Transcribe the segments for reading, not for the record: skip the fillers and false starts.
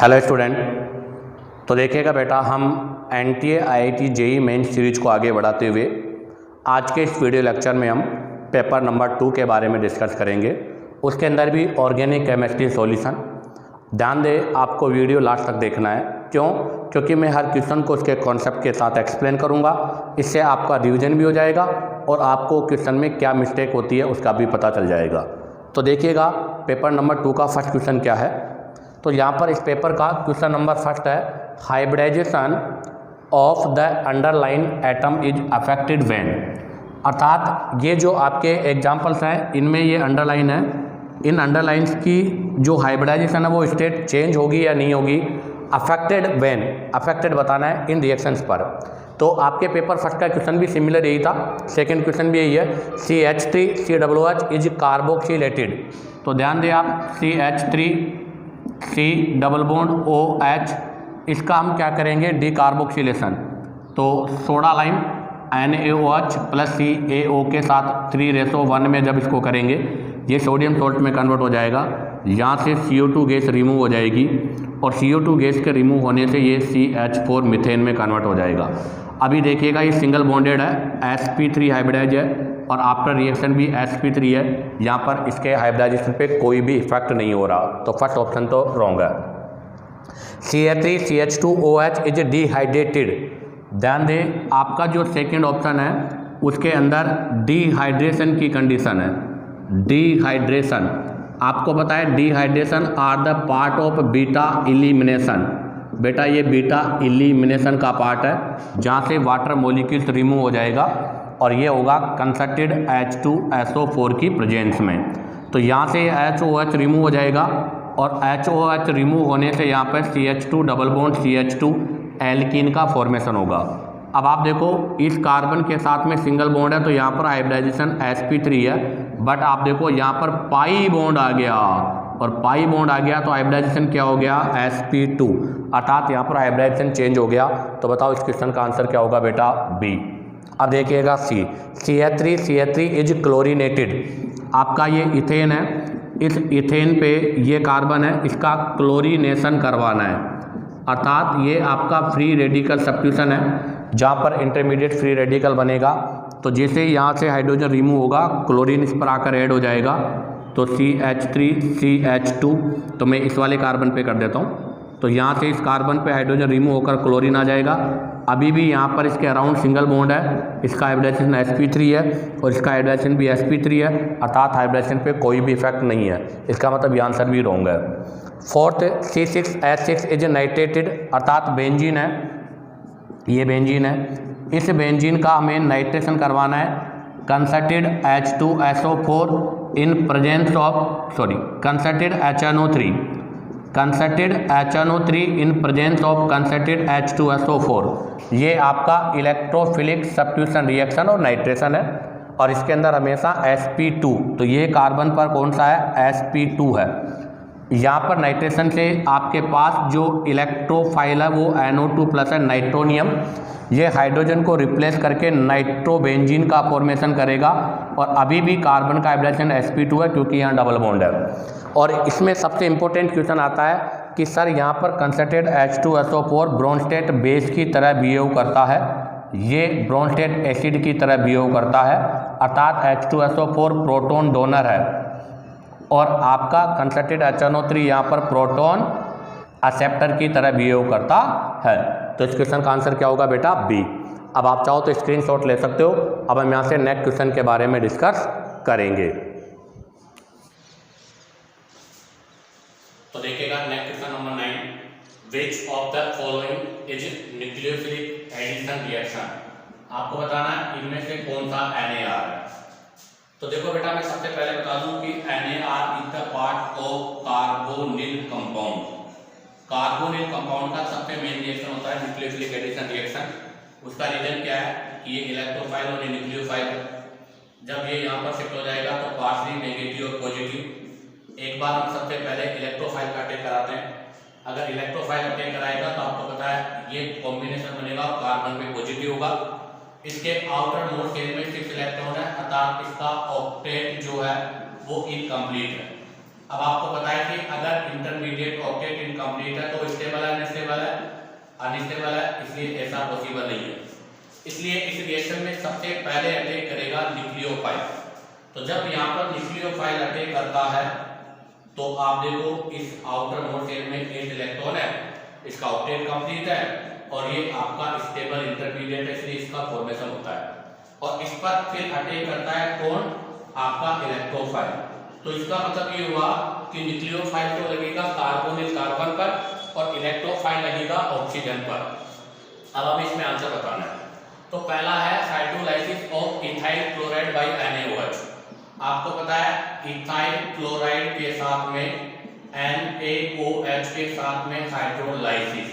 Hello student. तो देखिएगा बेटा, हम NTA IIT JEE main series को आगे बढ़ाते हुए आज के इस वीडियो लेक्चर में हम पेपर नंबर 2 के बारे में डिस्कस करेंगे। उसके अंदर भी ऑर्गेनिक केमिस्ट्री सॉल्यूशन। ध्यान दें, आपको वीडियो लास्ट तक देखना है। क्यों? क्योंकि मैं हर क्वेश्चन को उसके कॉन्सेप्ट के साथ एक्सप्लेन करूँगा। इससे आपका रिविजन भी हो जाएगा और आपको क्वेश्चन में क्या मिस्टेक होती है उसका भी पता चल जाएगा। तो देखिएगा पेपर नंबर 2 का फर्स्ट क्वेश्चन क्या है। तो यहाँ पर इस पेपर का क्वेश्चन नंबर फर्स्ट है, hybridization of the underline atom is affected when. अर्थात ये जो आपके एग्जाम्पल्स हैं इनमें ये अंडरलाइन है, इन अंडरलाइंस की जो हाइब्रिडाइजेशन है वो स्टेट चेंज होगी या नहीं होगी। अफेक्टेड व्हेन, अफेक्टेड बताना है इन रिएक्शंस पर। तो आपके पेपर फर्स्ट का क्वेश्चन भी सिमिलर यही था, सेकेंड क्वेश्चन भी यही है। CH3COOH is carboxylated. तो ध्यान दें आप, CH3C डबल बॉन्ड OH, इसका हम क्या करेंगे, डिकार्बोक्सिलेशन। तो soda lime NaOH plus CaO के साथ 3:1 में जब इसको करेंगे ये सोडियम सॉल्ट में कन्वर्ट हो जाएगा। यहाँ से CO2 गैस रिमूव हो जाएगी और CO2 गैस के रिमूव होने से ये CH4 मीथेन में कन्वर्ट हो जाएगा। अभी देखिएगा ये सिंगल बॉन्डेड है, sp3 हाइब्रिडाइज है और आफ्टर रिएक्शन भी sp3 है। यहाँ पर इसके हाइब्रिडाइजेशन पे कोई भी इफेक्ट नहीं हो रहा, तो फर्स्ट ऑप्शन तो रॉन्ग है। CH3CH2OH is dehydrated. ध्यान दें, आपका जो सेकेंड ऑप्शन है उसके अंदर डिहाइड्रेशन की कंडीशन है। डिहाइड्रेशन, आपको पता है dehydration are the part of beta elimination. बेटा ये बीटा इलिमिनेशन का पार्ट है जहाँ से वाटर मॉलिक्यूल्स रिमूव हो जाएगा और ये होगा कंसर्टेड H2SO4 की प्रेजेंस में। तो यहाँ से HOH रिमूव हो जाएगा और HOH रिमूव होने से यहाँ पर CH2 double bond CH2 alkene का फॉर्मेशन होगा। अब आप देखो इस कार्बन के साथ में सिंगल बॉन्ड है तो यहाँ पर हाइब्रिडाइजेशन sp3 है, बट आप देखो यहाँ पर पाई बॉन्ड आ गया और पाई बॉन्ड आ गया तो हाइब्रिडाइजेशन क्या हो गया, sp2। अर्थात यहाँ पर हाइब्रिडाइजेशन चेंज हो गया। तो बताओ इस क्वेश्चन का आंसर क्या होगा बेटा, B। अब देखिएगा CH3 इज क्लोरीनेटेड। आपका ये इथेन है, इस इथेन पे ये कार्बन है, इसका क्लोरीनेशन करवाना है। अर्थात ये आपका फ्री रेडिकल सब्स्टिट्यूशन है जहाँ पर इंटरमीडिएट फ्री रेडिकल बनेगा। तो जैसे यहाँ से हाइड्रोजन रिमूव होगा क्लोरीन इस पर आकर ऐड हो जाएगा तो CH3CH2। तो मैं इस वाले कार्बन पे कर देता हूँ। तो यहाँ से इस कार्बन पे हाइड्रोजन रिमूव होकर क्लोरीन आ जाएगा। अभी भी यहाँ पर इसके अराउंड सिंगल बॉन्ड है, इसका हाइब्रिडाइजेशन sp3 है और इसका हाइब्रिडाइजेशन भी sp3 है। अर्थात हाइब्रिडाइजेशन पे कोई भी इफेक्ट नहीं है। इसका मतलब ये आंसर भी रॉन्ग है। Fourth, C6H6 is नाइट्रेटेड। अर्थात बेंजीन है, ये बेंजीन है, इस बेंजीन का हमें नाइट्रेशन करवाना है। Concerted H2SO4 in presence of concerted HNO3, concerted HNO3 in presence of concerted H2SO4। ये आपका इलेक्ट्रोफिलिक सब्स्टिट्यूशन रिएक्शन और नाइट्रेशन है और इसके अंदर हमेशा sp2। तो ये कार्बन पर कौन सा है, sp2 है। यहाँ पर नाइट्रेशन से आपके पास जो इलेक्ट्रोफाइल है वो NO2 प्लस है, नाइट्रोनियम। ये हाइड्रोजन को रिप्लेस करके नाइट्रोबेंजीन का फॉर्मेशन करेगा और अभी भी कार्बन का हाइब्रिडाइजेशन sp2 है क्योंकि यहाँ डबल बॉन्ड है। और इसमें सबसे इंपॉर्टेंट क्वेश्चन आता है कि सर यहाँ पर कंसर्टेड H2SO4 ब्रोंस्टेट बेस की तरह बिहेव करता है, ये ब्रोंस्टेट एसिड की तरह बिहेव करता है। अर्थात H2SO4 प्रोटॉन डोनर है और आपका कंसर्टेड HNO3 यहाँ पर प्रोटॉन एक्सेप्टर की तरह बिहेव करता है। तो इस क्वेश्चन का आंसर क्या होगा बेटा, B। अब आप चाहो तो स्क्रीनशॉट ले सकते हो। अब हम यहाँ से नेक्स्ट क्वेश्चन के बारे में डिस्कस करेंगे। तो देखिएगा next question number 9, which of the following is nucleophilic addition reaction. आपको बताना है इनमें से कौन सा NAR है। तो देखो बेटा, मैं सबसे पहले बता दूं कि NAR is the part of carbonyl compound. Carbonyl compound का सबसे मेन रिएक्शन होता है न्यूक्लियोफिलिक एडिशन रिएक्शन। उसका रीजन क्या है कि ये इलेक्ट्रोफाइल और ये न्यूक्लियोफाइल है। जब ये यहाँ पर शिफ्ट हो जाएगा तो पार्शली नेगेटिव और पॉजिटिव। एक बार हम सबसे पहले इलेक्ट्रोफाइल का अटैक कराते हैं। अगर इलेक्ट्रोफाइल अटैक कराएगा तो आपको पता है ये कॉम्बिनेशन बनेगा और कार्बन पे पॉजिटिव होगा। इसके आउटर मोस्ट शेल में 6 इलेक्ट्रॉन है, अर्थात इसका ऑक्टेट जो है वो इनकम्प्लीट है। अब आपको पता है कि अगर इंटरमीडिएट ऑक्टेट इनकम्प्लीट है तो स्टेबल है, अनस्टेबल है, अनस्टेबल है, इसलिए ऐसा पॉसिबल नहीं है। इसलिए इस रिएक्शन में सबसे पहले अटैक करेगा न्यूक्लियोफाइल। तो जब यहाँ पर न्यूक्लियोफाइल अटैक करता है तो आप देखो इस आउटर मोस्ट शेल में 8 इलेक्ट्रॉन है, इसका ऑक्टेट कंप्लीट है और ये आपका स्टेबल इंटरमीडिएट है, इसलिए इसका फॉर्मेशन होता है। और इस पर फिर अटैक करता है कौन? आपका इलेक्ट्रोफाइल। तो इसका मतलब ये हुआ कि न्यूक्लियोफाइल तो लगेगा कार्बोनिल कार्बन पर और इलेक्ट्रोफाइल लगेगा ऑक्सीजन पर। अब हमें इसमें आंसर बताना है। तो पहला है cytolysis of ethyl chloride by NaOH। आपको पता है इथाइल क्लोराइड के साथ में NaOH के साथ में हाइड्रोलाइसिस।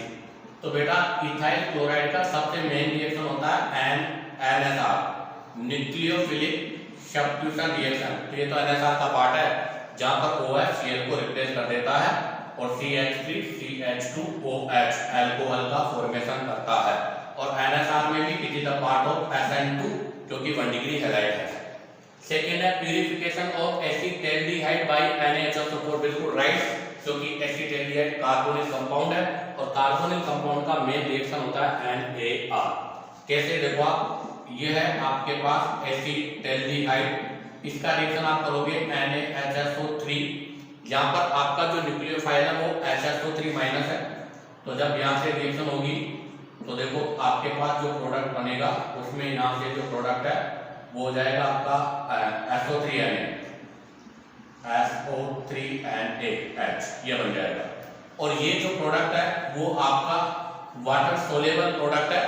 तो बेटा इथाइल क्लोराइड का सबसे मेन रिएक्शन होता है NSR, न्यूक्लियोफिलिक सब्स्टिट्यूशन रिएक्शन। तो ये तो NSR का पार्ट है जहां पर OH Cl को रिप्लेस कर देता है और CH3 CH2OH अल्कोहल का फॉर्मेशन करता है। और NSR में भी it is the part of SN2 जो कि 1 डिग्री हैलाइड है। सेकेंड है purification of acetaldehyde by NaHO4। बिल्कुल राइट, क्योंकि एसिटाल्डिहाइड कार्बोनिल कंपाउंड है और कार्बोनिल कंपाउंड का मेन रिएक्शन होता है NAR। कैसे देखो आप, ये है आपके पास एसिटाल्डिहाइड, इसका रिएक्शन आप करोगे NaHSO3। यहाँ पर आपका जो न्यूक्लियोफाइल है वो HSO3 माइनस है। तो जब यहाँ से रिएक्शन होगी तो देखो आपके पास जो प्रोडक्ट बनेगा उसमें यहाँ से जो प्रोडक्ट है वो हो जाएगा आपका SO3NaH, ये बन जाएगा। और ये जो प्रोडक्ट है वो आपका वाटर सोलेबल प्रोडक्ट है।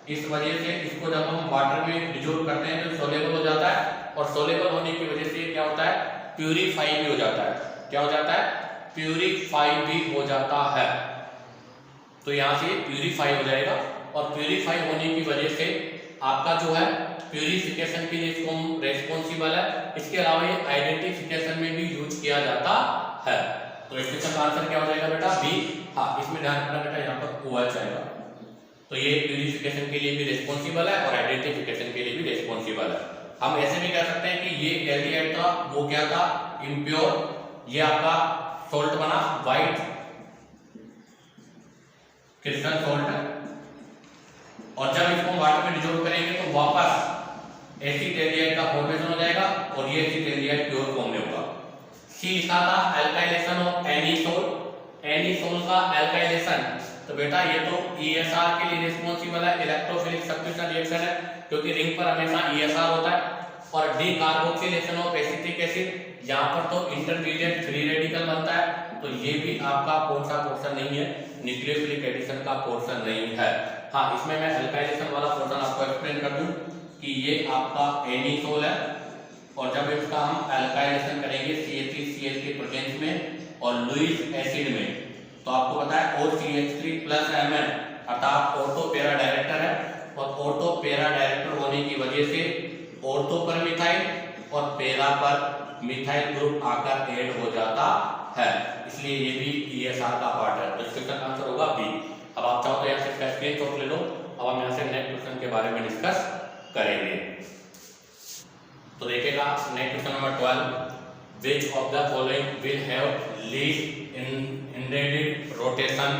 इस वजह से इसको जब हम वाटर में डिसॉल्व करते हैं तो सोलेबल हो जाता है और सोलेबल होने की वजह से क्या होता है? प्यूरिफाई भी हो जाता है। क्या हो जाता है? प्यूरिफाई भी हो जाता है। तो यहाँ से प्यूरिफाई हो जाएगा और प्यूरिफाई होने की वजह से आपका जो है प्यूरिफिकेशन के लिए रेस्पॉन्सिबल है। इसके अलावा ये आइडेंटिफिकेशन में भी यूज किया जाता है। तो इसके साथ आंसर क्या हो जाएगा बेटा? बी। हाँ, इसमें ध्यान रखना बेटा, यहाँ पर OH आएगा। तो ये प्यूरिफिकेशन के लिए भी रेस्पॉन्सिबल है और आइडेंटिफिकेशन के लिए भी रेस्पॉन्सिबल है। हम ऐसे भी कह सकते हैं कि ये एल्डिहाइड था, वो क्या था? इम्प्योर। ये आपका सॉल्ट बना व्हाइट क्रिस्टल सॉल्ट है और जब इसको वाटर में डिसॉल्व करेंगे तो वापस एसिटाल्डिहाइड का फॉर्मेशन हो जाएगा और ये एसिटाल्डिहाइड प्योर फॉर्म में होगा। सी लिखा था अल्काइलेशन ऑफ एनीसोल। एनीसोल का अल्काइलेशन, तो बेटा ये तो ESR के लिए रिस्पॉन्सिबल है, इलेक्ट्रोफिलिक सब्स्टिट्यूशन रिएक्शन है, क्योंकि रिंग पर हमेशा ESR होता है। और डीकार्बोक्सिलेशन ऑफ एसिटिक एसिड, यहाँ पर तो इंटरमीडिएट फ्री रेडिकल बनता है। तो ये भी आपका कौन सा पोर्शन नहीं है? न्यूक्लियोफिलिक एडिशन का पोर्शन नहीं है। हाँ, इसमें मैं अल्काइलेशन वाला पोर्शन आपको एक्सप्लेन कर दूं कि ये आपका एनीसोल है और जब इसका हम अल्काइलेशन करेंगे CH3CH के प्रेजेंस में और लुईस एसिड में, तो आपको पता है OCH3+Mn अर्थात ऑर्थो पैरा डायरेक्टर है और ऑर्थो पैरा डायरेक्टर होने की वजह से ऑर्थो पर मिथाइल और पैरा पर मिथाइल ग्रुप आकर ऐड हो जाता है, इसलिए ये भी ESR का पार्ट है। तो इसका आंसर होगा बी। अब आप चाहो तो यहाँ से इसका स्क्रीनशॉट ले लो। अब हम यहाँ से नेक्स्ट क्वेश्चन के बारे में डिस्कस करेंगे। तो देखिएगा next question number 12, which of the following will have least hindered rotation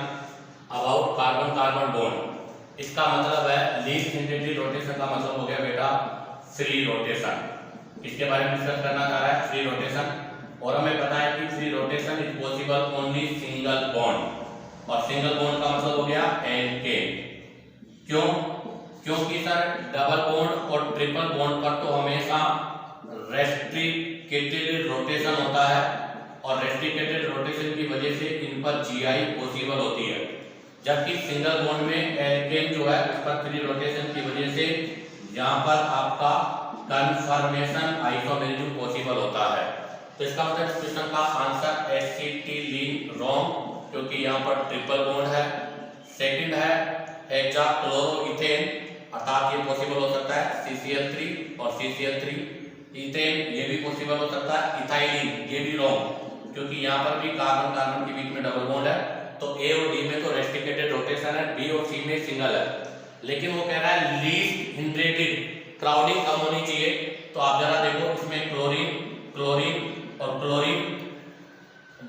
about carbon carbon bond। इसका मतलब है least hindered rotation का मतलब हो गया बेटा फ्री रोटेशन। इसके बारे में डिस्कस करना चाह रहा है फ्री रोटेशन, और हमें पता है कि free rotation is possible only single bond, और सिंगल बॉन्ड का मतलब हो गया एल्केन। क्यों? क्योंकि सर डबल बॉन्ड और ट्रिपल बॉन्ड पर तो हमेशा रेस्ट्रिक्टेड रोटेशन होता है और रेस्ट्रिक्टेड रोटेशन की वजह से इन पर GI पॉसिबल होती है, जबकि सिंगल बॉन्ड में एल्केन जो है उस पर फ्री रोटेशन की वजह से यहाँ पर आपका कन्फर्मेशन आइसोमेरिज्म पॉसिबल होता है। तो इसका मतलब क्वेश्चन का आंसर एसिटिलीन रॉन्ग, क्योंकि यहाँ पर ट्रिपल बॉन्ड है। सेकंड है हेक्साक्लोरोइथेन, अर्थात ये पॉसिबल हो सकता है CCl3 और CCl3। इथेन ये भी पॉसिबल हो सकता है। इथाइलिन ये भी रॉन्ग, क्योंकि यहाँ पर भी कार्बन कार्बन के बीच में डबल बॉन्ड है। तो A और D में तो रेस्ट्रिक्टेड रोटेशन है, B और C में सिंगल है, लेकिन वो कह रहा है लीस्ट हिंड्रेटेड, क्राउडिंग कम होनी चाहिए। तो आप जरा देखो इसमें क्लोरीन क्लोरीन और क्लोरीन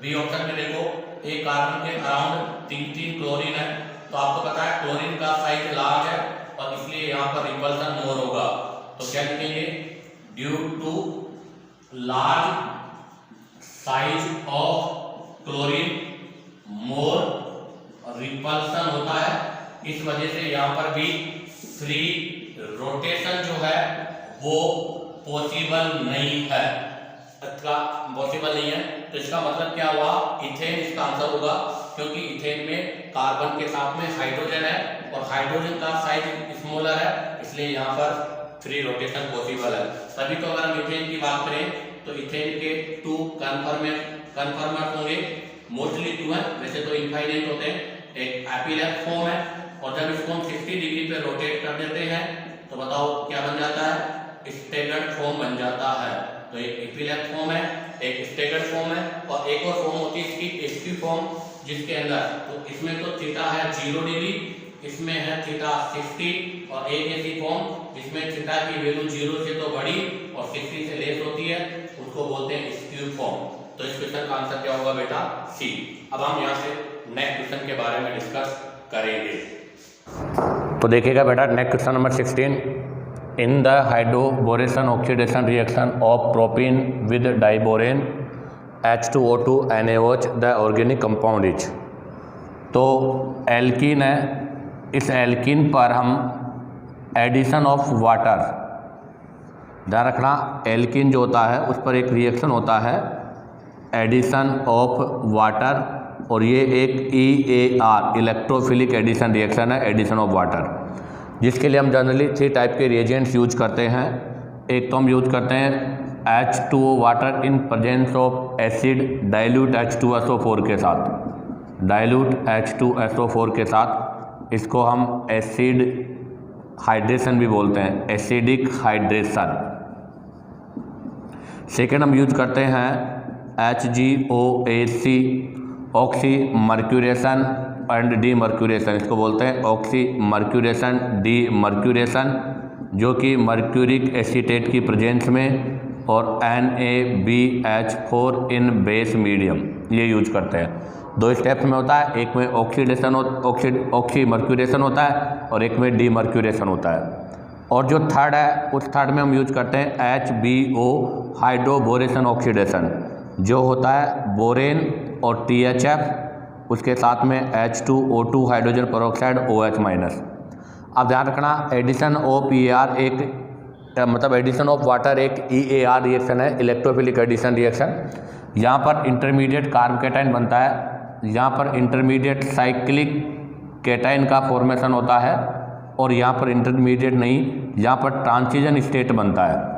बी ऑप्शन में देखो एक कार्बन के अराउंड 3 क्लोरीन है, तो आपको पता है क्लोरीन का साइज लार्ज है और इसलिए यहाँ पर रिपल्सन मोर होगा। तो क्या लिखेंगे, due to large size of chlorine more repulsion होता है, इस वजह से यहाँ पर भी फ्री रोटेशन जो है वो पॉसिबल नहीं है, पॉसिबल नहीं है। तो इसका मतलब क्या हुआ, इथेन इसका आंसर होगा, क्योंकि इथेन में कार्बन के साथ में हाइड्रोजन है और हाइड्रोजन का साइज स्मॉलर है, इसलिए यहाँ पर फ्री रोटेशन पॉसिबल है। तभी तो अगर हम इथेन की बात करें तो इथेन के 2 कन्फर्मर्स होंगे, मोस्टली 2 है, वैसे तो इनफाइनाइट होते हैं। एक एपिलेट फॉर्म है और जब इसको हम 60 डिग्री पे रोटेट कर देते हैं तो बताओ क्या बन जाता है, स्टैगर्ड फॉर्म बन जाता है। तो एक एपिलेट फॉर्म है, एक स्टैगर्ड फॉर्म है और एक और फॉर्म होती है इसकी एसक्यू फॉर्म, जिसके अंदर तो इसमें तो थीटा है 0 डिग्री, इसमें है थीटा 60 और एक ऐसी फॉर्म जिसमें थीटा की वैल्यू 0 से तो बड़ी और 60 से लेस होती है, उसको बोलते हैं स्क्यू फॉर्म। तो इस क्वेश्चन का आंसर क्या होगा बेटा, सी। अब हम यहाँ से नेक्स्ट क्वेश्चन के बारे में डिस्कस करेंगे। तो देखिएगा बेटा next question number 16, in the hydroboration oxidation reaction of propene with diborane H2O2 NaOH the organic compound is. तो एल्कीन है, इस एल्कीन पर हम एडिशन ऑफ वाटर, ध्यान रखना एल्कीन जो होता है उस पर एक रिएक्शन होता है एडिशन ऑफ वाटर, और ये एक EAR इलेक्ट्रोफिलिक एडिशन रिएक्शन है, एडिशन ऑफ वाटर, जिसके लिए हम जनरली 3 टाइप के रिएजेंट्स यूज करते हैं। एक तो हम यूज करते हैं H2O water in presence of acid dilute H2SO4 के साथ, डाइल्यूट H2SO4 के साथ, इसको हम एसिड हाइड्रेशन भी बोलते हैं, एसिडिक हाइड्रेशन। सेकेंड हम यूज करते हैं HgOAC oxy mercuration and D mercuration, इसको बोलते हैं ऑक्सी मर्क्यूरेशन डी मर्क्यूरेशन, जो कि मर्क्यूरिक एसीटेट की प्रेजेंस में और NaBH4 इन बेस मीडियम ये यूज करते हैं। 2 स्टेप्स में होता है, एक में ऑक्सीडेशन ऑक्सी मर्क्यूरेशन होता है और एक में डी मर्क्यूरेशन होता है। और जो थर्ड है उस थर्ड में हम यूज करते हैं HBO हाइड्रोबोरेशन ऑक्सीडेशन, जो होता है बोरेन और THF, उसके साथ में H2O2 हाइड्रोजन पेरोक्साइड OH-। अब ध्यान रखना एडिशन ऑफ EAR एक मतलब एडिशन ऑफ वाटर एक EAR रिएक्शन है, इलेक्ट्रोफिलिक एडिशन रिएक्शन। यहाँ पर इंटरमीडिएट कार्ब कैटाइन बनता है, यहाँ पर इंटरमीडिएट साइक्लिक कैटाइन का फॉर्मेशन होता है और यहाँ पर इंटरमीडिएट नहीं, यहाँ पर ट्रांजिशन स्टेट बनता है।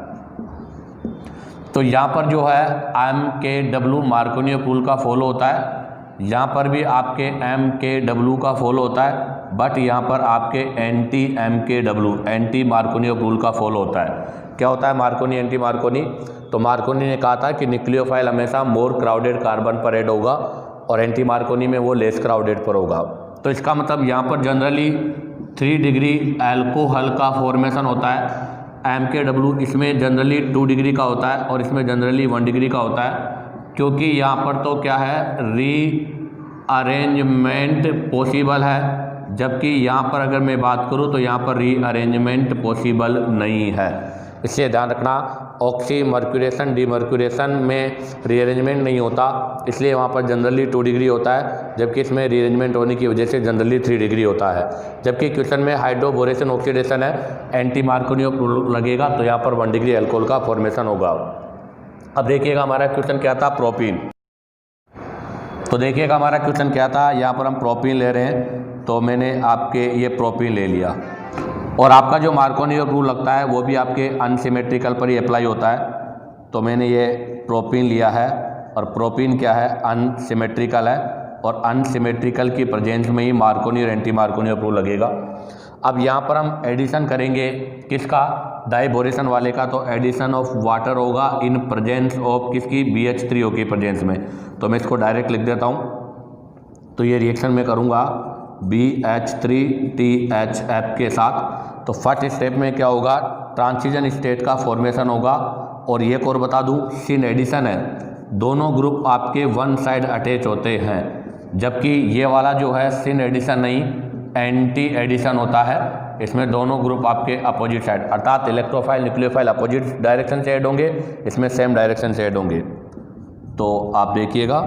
तो यहाँ पर जो है MKW मार्कोनी रूल का फॉलो होता है, यहाँ पर भी आपके MKW का फॉलो होता है, बट यहाँ पर आपके anti MKW anti Markovnikov rule का फॉलो होता है। क्या होता है मार्कोनी एंटी मार्कोनी, तो मार्कोनी ने कहा था कि न्यूक्लियोफाइल हमेशा मोर क्राउडेड कार्बन पर ऐड होगा और एंटी मार्कोनी में वो लेस क्राउडेड पर होगा। तो इसका मतलब यहाँ पर जनरली 3 डिग्री एल्कोहल का फॉर्मेशन होता है, MKW इसमें जनरली 2 डिग्री का होता है और इसमें जनरली 1 डिग्री का होता है, क्योंकि यहाँ पर तो क्या है रीअरेंजमेंट पॉसिबल है, जबकि यहाँ पर अगर मैं बात करूँ तो यहाँ पर रीअरेंजमेंट पॉसिबल नहीं है। इसलिए ध्यान रखना ऑक्सी मर्क्यूरेशन डीमर्क्यूरेशन में रीअरेंजमेंट नहीं होता, इसलिए वहाँ पर जनरली 2 डिग्री होता है, जबकि इसमें रीअरेंजमेंट होने की वजह से जनरली 3 डिग्री होता है। जबकि क्वेश्चन में हाइड्रोबोरेशन ऑक्सीडेशन है, एंटी मार्कोनी लगेगा तो यहाँ पर 1 डिग्री एल्कोहल का फॉर्मेशन होगा। अब देखिएगा हमारा क्वेश्चन क्या था, प्रोपीन। तो देखिएगा हमारा क्वेश्चन क्या था, यहाँ पर हम प्रोपीन ले रहे हैं, तो मैंने आपके ये प्रोपीन ले लिया और आपका जो मार्कोनी रूल लगता है वो भी आपके अनसिमेट्रिकल पर ही अप्लाई होता है। तो मैंने ये प्रोपीन लिया है और प्रोपीन क्या है, अनसिमेट्रिकल है और अनसिमेट्रिकल की प्रेजेंस में ही मार्कोनी और एंटी मार्कोनी रूल लगेगा। अब यहाँ पर हम एडिशन करेंगे किसका, डाइबोरेशन वाले का, तो एडिशन ऑफ वाटर होगा इन प्रेजेंस ऑफ किसकी, BH3O की प्रेजेंस में। तो मैं इसको डायरेक्ट लिख देता हूँ। तो ये रिएक्शन मैं करूँगा BH3THF के साथ। तो फर्स्ट स्टेप में क्या होगा, ट्रांजिशन स्टेट का फॉर्मेशन होगा। और ये और बता दूँ सिन एडिशन है दोनों ग्रुप आपके वन साइड अटैच होते हैं, जबकि ये वाला जो है सिन एडिशन नहीं एंटी एडिशन होता है। इसमें दोनों ग्रुप आपके अपोजिट साइड, अर्थात इलेक्ट्रोफाइल न्यूक्लियोफाइल अपोजिट डायरेक्शन से ऐड होंगे, इसमें सेम डायरेक्शन से ऐड होंगे। तो आप देखिएगा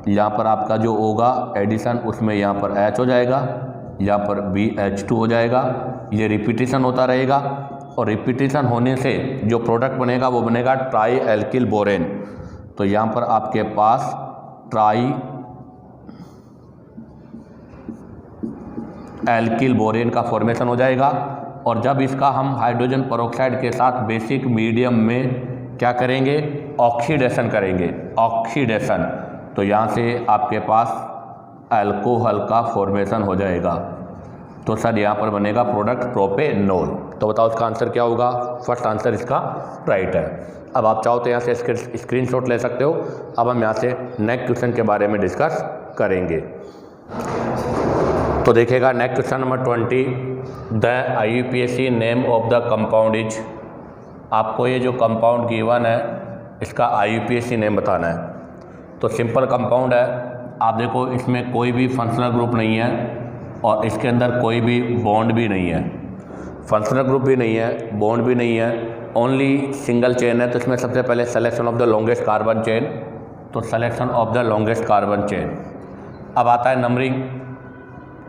यहाँ पर आपका जो होगा एडिशन, उसमें यहाँ पर H हो जाएगा, यहाँ पर BH2 हो जाएगा। ये रिपीटिशन होता रहेगा और रिपीटिशन होने से जो प्रोडक्ट बनेगा वो बनेगा ट्राई एल्किल बोरेन। तो यहाँ पर आपके पास ट्राई एल्किल बोरेन का फॉर्मेशन हो जाएगा। और जब इसका हम हाइड्रोजन पेरोक्साइड के साथ बेसिक मीडियम में क्या करेंगे, ऑक्सीडेशन करेंगे, ऑक्सीडेशन, तो यहाँ से आपके पास अल्कोहल का फॉर्मेशन हो जाएगा। तो सर यहाँ पर बनेगा प्रोडक्ट प्रोपेनॉल। तो बताओ इसका आंसर क्या होगा? फर्स्ट आंसर इसका राइट है। अब आप चाहो तो यहाँ से स्क्रीनशॉट ले सकते हो। अब हम यहाँ से नेक्स्ट क्वेश्चन के बारे में डिस्कस करेंगे। तो देखिएगा next question number 20, the IUPAC name of the compound is. आपको ये जो कंपाउंड गिवन है इसका IUPAC नेम बताना है। तो सिंपल कंपाउंड है, आप देखो इसमें कोई भी फंक्शनल ग्रुप नहीं है और इसके अंदर कोई भी बॉन्ड भी नहीं है, फंक्शनल ग्रुप भी नहीं है, बॉन्ड भी नहीं है, ओनली सिंगल चेन है। तो इसमें सबसे पहले selection of the longest carbon chain, तो selection of the longest carbon chain. अब आता है नंबरिंग।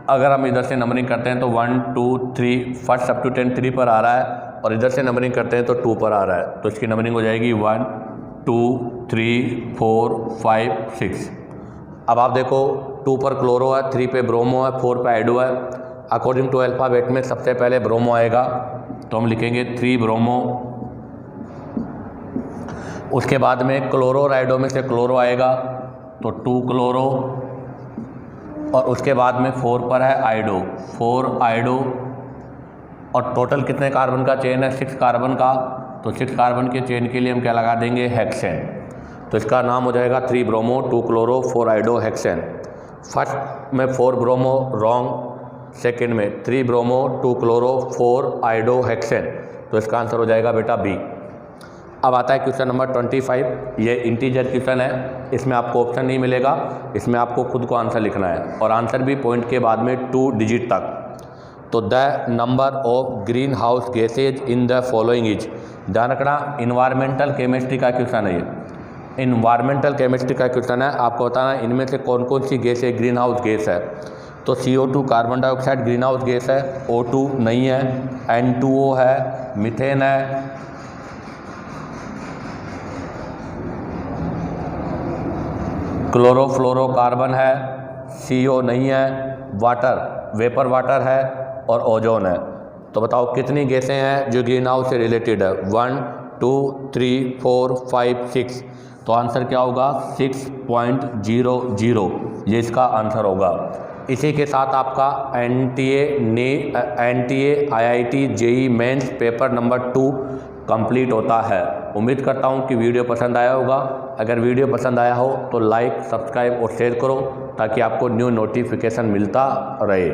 अगर हम इधर से नंबरिंग करते हैं तो 1 2 3, फर्स्ट अप टू 10 3 पर आ रहा है, और इधर से नंबरिंग करते हैं तो 2 पर आ रहा है। तो इसकी नंबरिंग हो जाएगी 1 2 3 4 5 6। अब आप देखो 2 पर क्लोरो है, 3 पे ब्रोमो है, 4 पे आइडो है। अकॉर्डिंग टू अल्फ़ाबेट में सबसे पहले ब्रोमो आएगा, तो हम लिखेंगे 3 ब्रोमो। उसके बाद में क्लोरो और आइडो में से क्लोरो आएगा, तो 2 क्लोरो, और उसके बाद में 4 पर है आइडो, 4 आइडो। और टोटल कितने कार्बन का चेन है? 6 कार्बन का। तो 6 कार्बन के चेन के लिए हम क्या लगा देंगे? हेक्सेन। तो इसका नाम हो जाएगा 3 ब्रोमो 2 क्लोरो 4 आइडो हेक्सेन। फर्स्ट में 4 ब्रोमो रॉन्ग, सेकेंड में 3 ब्रोमो 2 क्लोरो 4 आइडो हेक्सेन। तो इसका आंसर हो जाएगा बेटा बी। अब आता है क्वेश्चन नंबर 25। ये इंटीजर क्वेश्चन है, इसमें आपको ऑप्शन नहीं मिलेगा, इसमें आपको खुद को आंसर लिखना है, और आंसर भी पॉइंट के बाद में 2 डिजिट तक। तो the number of green house gases in the following is. ध्यान रखना, इन्वायरमेंटल केमिस्ट्री का क्वेश्चन है ये, इन्वायरमेंटल केमिस्ट्री का क्वेश्चन है। आपको बताना है इनमें से कौन कौन सी गैस है ग्रीन हाउस गैस है। तो CO2 carbon dioxide green house gas है, O2 नहीं है, N2O है, मीथेन है, क्लोरोफ्लोरोकार्बन है, CO नहीं है, वाटर वेपर वाटर है, और ओजोन है। तो बताओ कितनी गैसें हैं जो ग्रीन हाउस से रिलेटेड है? 1 2 3 4 5 6। तो आंसर क्या होगा? 6.00, ये इसका आंसर होगा। इसी के साथ आपका NTA IIT JEE mains paper number 2 complete होता है। उम्मीद करता हूँ कि वीडियो पसंद आया होगा। अगर वीडियो पसंद आया हो तो लाइक, सब्सक्राइब और शेयर करो, ताकि आपको न्यू नोटिफिकेशन मिलता रहे।